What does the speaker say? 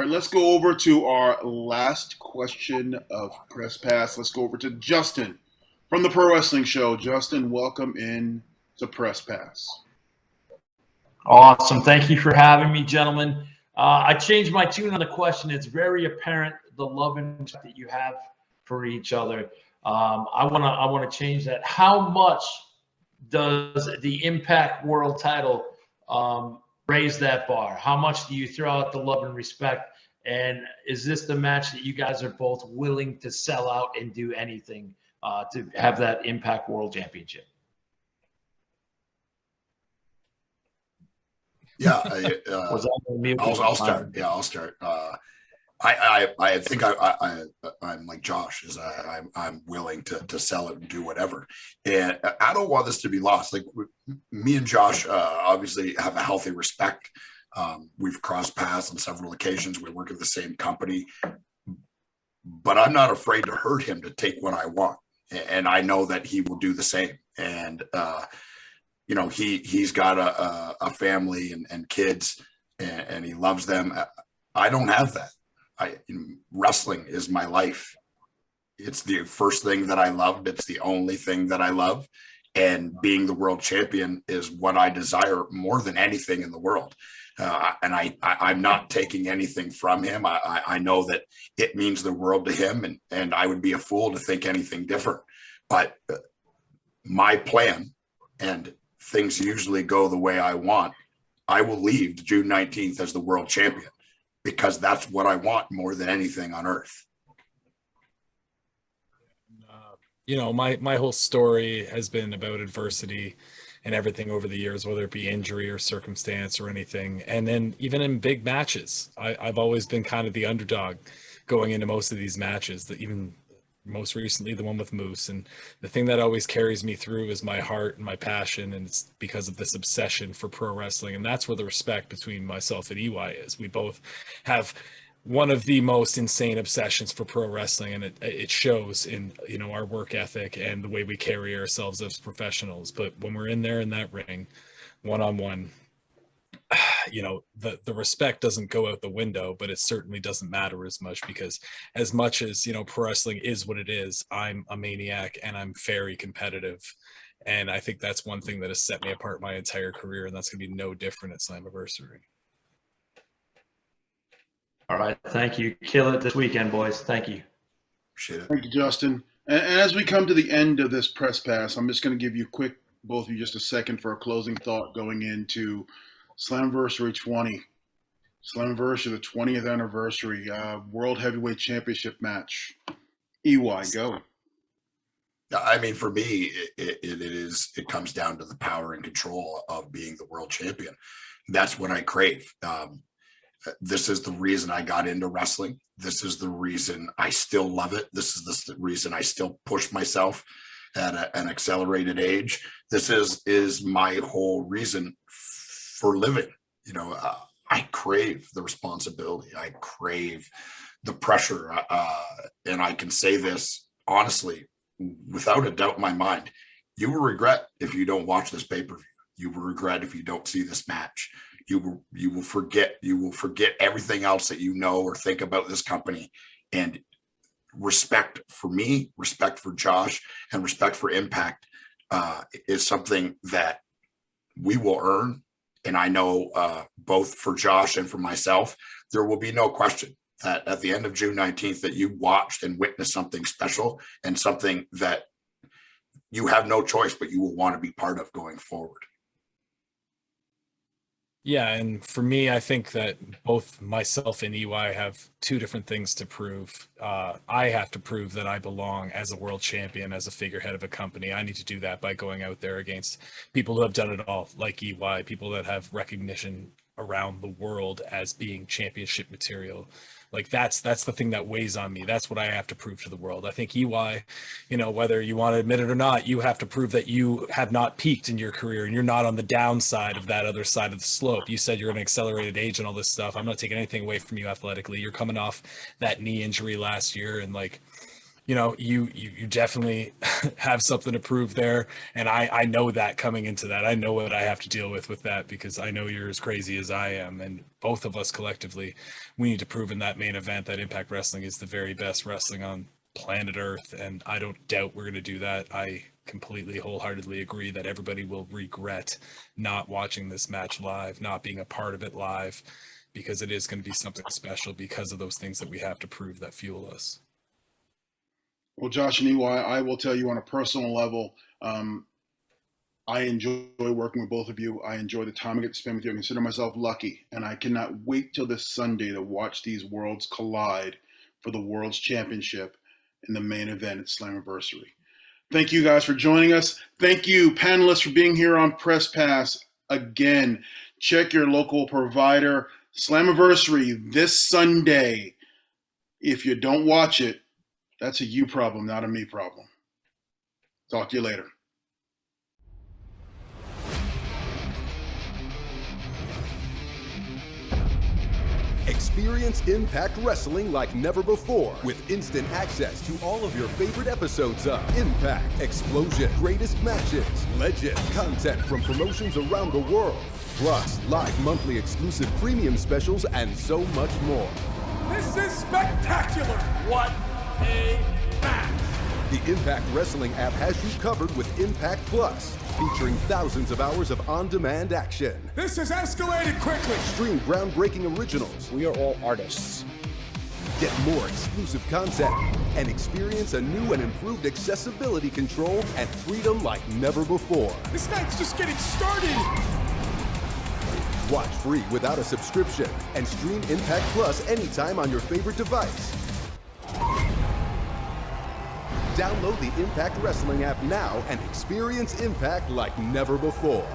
right, let's go over to our last question of Press Pass. Let's go over to Justin from the Pro Wrestling Show. Justin, welcome in to Press Pass. Awesome. Thank you for having me, gentlemen. I changed my tune on the question. It's very apparent the love and respect that you have for each other. I want to change that. How much does the Impact World Title raise that bar? How much do you throw out the love and respect? And is this the match that you guys are both willing to sell out and do anything to have that Impact World Championship? Yeah, I'll start. Yeah, I'll start. I think I'm like Josh. I'm willing to sell it and do whatever. And I don't want this to be lost. Like me and Josh obviously have a healthy respect. We've crossed paths on several occasions. We work at the same company, but I'm not afraid to hurt him to take what I want, and I know that he will do the same. And he's got a family and kids, and he loves them. I don't have that. Wrestling is my life. It's the first thing that I loved. It's the only thing that I love. And being the world champion is what I desire more than anything in the world. And I'm not taking anything from him. I know that it means the world to him, and I would be a fool to think anything different. But my plan, and things usually go the way I want, I will leave June 19th as the world champion, because that's what I want more than anything on earth. My whole story has been about adversity and everything over the years, whether it be injury or circumstance or anything. And then even in big matches, I've always been kind of the underdog going into most of these matches, that even most recently the one with Moose. And the thing that always carries me through is my heart and my passion, and it's because of this obsession for pro wrestling. And that's where the respect between myself and EY is. We both have one of the most insane obsessions for pro wrestling, and it shows in our work ethic and the way we carry ourselves as professionals. But when we're in there in that ring one-on-one, the respect doesn't go out the window, but it certainly doesn't matter as much, because as much as pro wrestling is what it is, I'm a maniac and I'm very competitive. And I think that's one thing that has set me apart my entire career, and that's going to be no different at Slammiversary. All right. Thank you. Kill it this weekend, boys. Thank you. Appreciate it. Thank you, Justin. And as we come to the end of this press pass, I'm just going to give you both of you just a second for a closing thought going into Slammiversary 20. Slammiversary, the 20th anniversary, World Heavyweight Championship match. EY, go. I mean, for me, it comes down to the power and control of being the world champion. That's what I crave. This is the reason I got into wrestling. This is the reason I still love it. This is the reason I still push myself at an accelerated age. This is my whole reason for living. I crave the responsibility. I crave the pressure. And I can say this honestly, without a doubt in my mind, you will regret if you don't watch this pay-per-view. You will regret if you don't see this match. You will forget everything else that you know or think about this company. And respect for me, respect for Josh, and respect for Impact is something that we will earn. And I know both for Josh and for myself, there will be no question that at the end of June 19th that you watched and witnessed something special, and something that you have no choice, but you will want to be part of going forward. Yeah, and for me, I think that both myself and EY have two different things to prove. I have to prove that I belong as a world champion, as a figurehead of a company. I need to do that by going out there against people who have done it all, like EY, people that have recognition around the world as being championship material. Like that's the thing that weighs on me. That's what I have to prove to the world. I think EY, whether you want to admit it or not, you have to prove that you have not peaked in your career and you're not on the downside of that other side of the slope. You said you're an accelerated age and all this stuff. I'm not taking anything away from you athletically. You're coming off that knee injury last year, and you know, you definitely have something to prove there. And I know that coming into that, I know what I have to deal with that, because I know you're as crazy as I am. And both of us collectively, we need to prove in that main event that Impact Wrestling is the very best wrestling on planet Earth. And I don't doubt we're going to do that. I completely wholeheartedly agree that everybody will regret not watching this match live, not being a part of it live, because it is going to be something special because of those things that we have to prove that fuel us. Well, Josh and EY, I will tell you on a personal level, I enjoy working with both of you. I enjoy the time I get to spend with you. I consider myself lucky, and I cannot wait till this Sunday to watch these worlds collide for the World's Championship in the main event at Slammiversary. Thank you guys for joining us. Thank you, panelists, for being here on Press Pass. Again, check your local provider. Slammiversary this Sunday. If you don't watch it, that's a you problem, not a me problem. Talk to you later. Experience Impact Wrestling like never before with instant access to all of your favorite episodes of Impact, Explosion, Greatest Matches, Legend, content from promotions around the world, plus live monthly exclusive premium specials and so much more. This is spectacular! What a match! The Impact Wrestling app has you covered with Impact Plus, featuring thousands of hours of on-demand action. This has escalated quickly! Stream groundbreaking originals. We are all artists. Get more exclusive content and experience a new and improved accessibility control and freedom like never before. This night's just getting started! Watch free without a subscription and stream Impact Plus anytime on your favorite device. Download the Impact Wrestling app now and experience Impact like never before.